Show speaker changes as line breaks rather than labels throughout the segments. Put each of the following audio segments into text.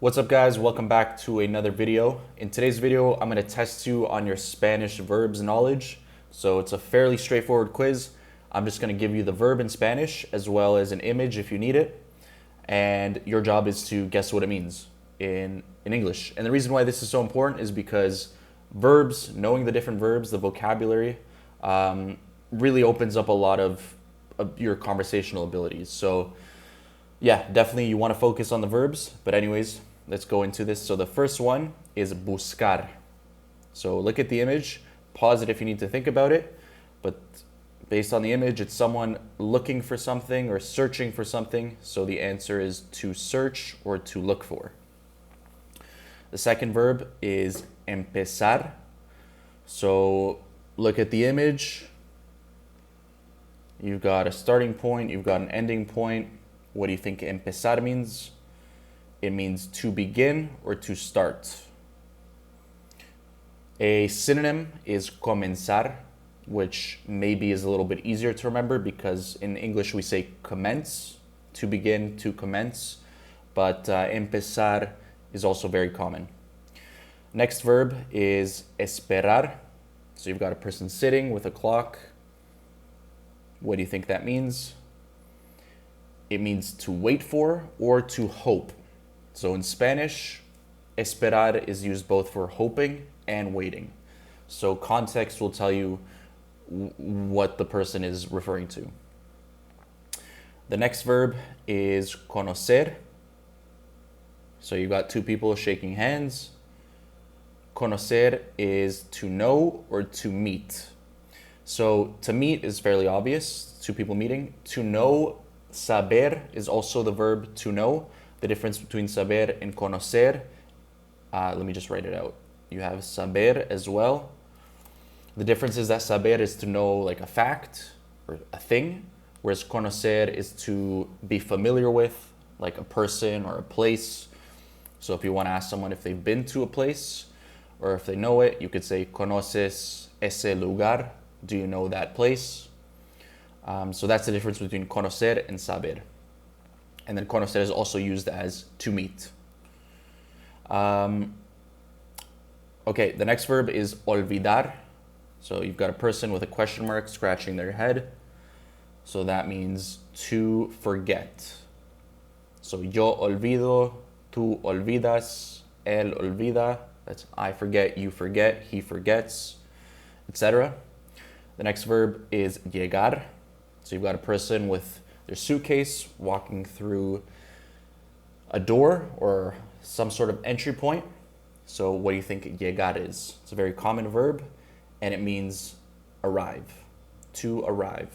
What's up guys, welcome back to another video. In today's video, I'm going to test you on your Spanish verbs knowledge. So it's a fairly straightforward quiz. I'm just going to give you the verb in Spanish as well as an image if you need it. And your job is to guess what it means in English. And the reason why this is so important is because verbs, knowing the different verbs, the vocabulary, really opens up a lot of your conversational abilities. So yeah, definitely you want to focus on the verbs. But anyways, let's go into this. So the first one is buscar. So look at the image, pause it if you need to think about it. But based on the image, it's someone looking for something or searching for something. So the answer is to search or to look for. The second verb is empezar. So look at the image. You've got a starting point, you've got an ending point. What do you think empezar means? It means to begin or to start. A synonym is comenzar, which maybe is a little bit easier to remember because in English we say commence, to begin, to commence, but empezar is also very common. Next verb is esperar. So you've got a person sitting with a clock. What do you think that means? It means to wait for or to hope. So in Spanish, esperar is used both for hoping and waiting. So context will tell you what the person is referring to. The next verb is conocer. So you've got two people shaking hands. Conocer is to know or to meet. So to meet is fairly obvious, two people meeting. To know, saber is also the verb to know. The difference between saber and conocer, let me just write it out. You have saber as well. The difference is that saber is to know like a fact or a thing, whereas conocer is to be familiar with, like a person or a place. So if you want to ask someone if they've been to a place or if they know it, you could say conoces ese lugar. Do you know that place? So that's the difference between conocer and saber. And then conocer is also used as to meet. Okay, the next verb is olvidar. So you've got a person with a question mark scratching their head. So that means to forget. So yo olvido, tú olvidas, él olvida. That's I forget, you forget, he forgets, etc. The next verb is llegar. So you've got a person with their suitcase walking through a door or some sort of entry point. So what do you think llegar is? It's a very common verb and it means arrive, to arrive.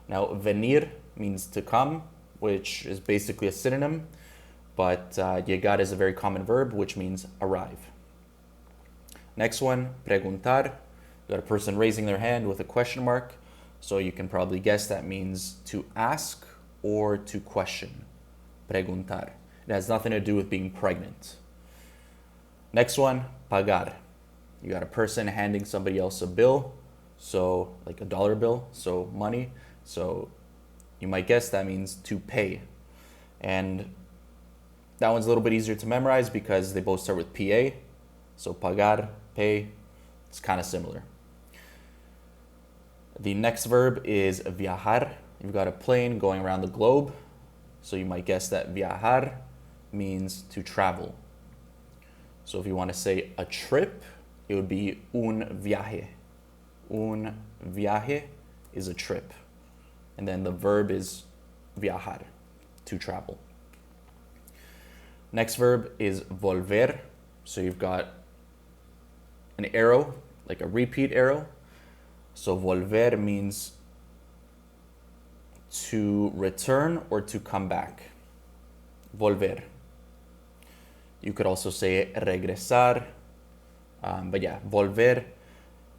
Now venir means to come, which is basically a synonym, but llegar is a very common verb which means arrive. Next one, preguntar. You got a person raising their hand with a question mark. So you can probably guess that means to ask or to question. Preguntar. It has nothing to do with being pregnant. Next one, pagar. You got a person handing somebody else a bill. So like a dollar bill, so money. So you might guess that means to pay. And that one's a little bit easier to memorize because they both start with PA. So pagar, pay, it's kind of similar. The next verb is viajar. You've got a plane going around the globe. So you might guess that viajar means to travel. So if you want to say a trip, it would be un viaje. Un viaje is a trip. And then the verb is viajar, to travel. Next verb is volver. So you've got an arrow, like a repeat arrow. So volver means to return or to come back. Volver. You could also say regresar. But yeah, volver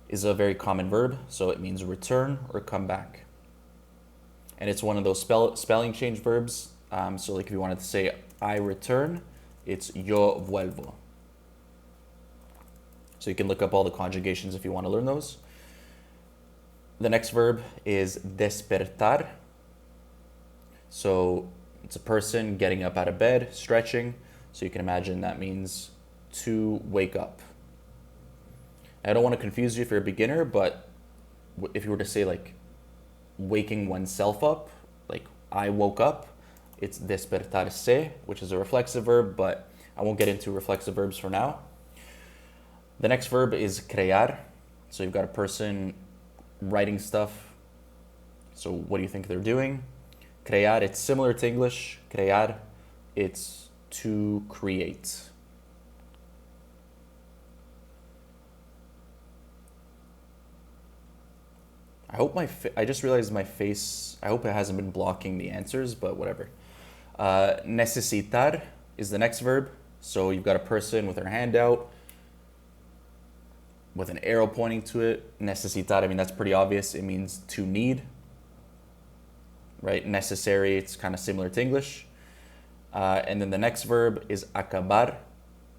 is a very common verb. So it means return or come back. And it's one of those spelling change verbs. So like if you wanted to say I return, it's yo vuelvo. So you can look up all the conjugations if you want to learn those. The next verb is despertar. So it's a person getting up out of bed, stretching. So you can imagine that means to wake up. I don't want to confuse you if you're a beginner, but if you were to say like waking oneself up, like I woke up, it's despertarse, which is a reflexive verb, but I won't get into reflexive verbs for now. The next verb is crear. So you've got a person writing stuff. So what do you think they're doing? Crear, it's similar to English. Crear, it's to create. I hope I just realized my face, I hope it hasn't been blocking the answers, but whatever. Necesitar is the next verb. So you've got a person with their hand out, with an arrow pointing to it. Necesitar, I mean, that's pretty obvious. It means to need, right? Necessary, it's kind of similar to English. And then the next verb is acabar.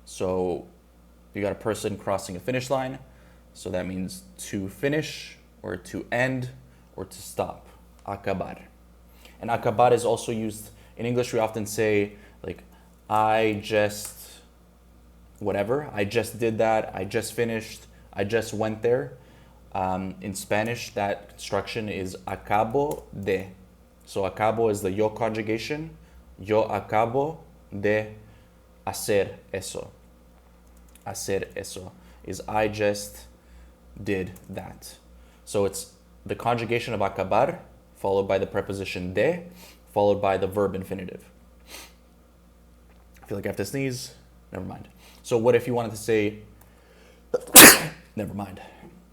So you got a person crossing a finish line. So that means to finish or to end or to stop. Acabar. And acabar is also used in English. We often say like, I just, whatever. I just did that. I just finished. I just went there. In Spanish, that construction is acabo de. So acabo is the yo conjugation. Yo acabo de hacer eso. Hacer eso is I just did that. So it's the conjugation of acabar followed by the preposition de followed by the verb infinitive. I feel like I have to sneeze. Never mind. So what if you wanted to say never mind.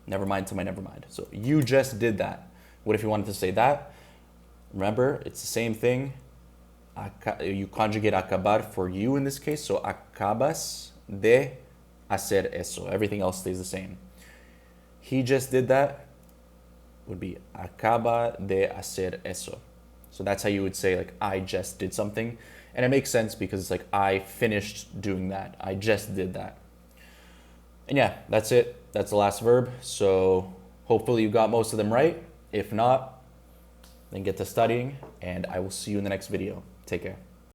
Never mind to my never mind. So you just did that. What if you wanted to say that? Remember, it's the same thing. You conjugate acabar for you in this case. So acabas de hacer eso. Everything else stays the same. He just did that would be acaba de hacer eso. So that's how you would say like I just did something. And it makes sense because it's like I finished doing that. I just did that. And yeah, that's it. That's the last verb. So hopefully you got most of them right. If not, then get to studying, and I will see you in the next video. Take care.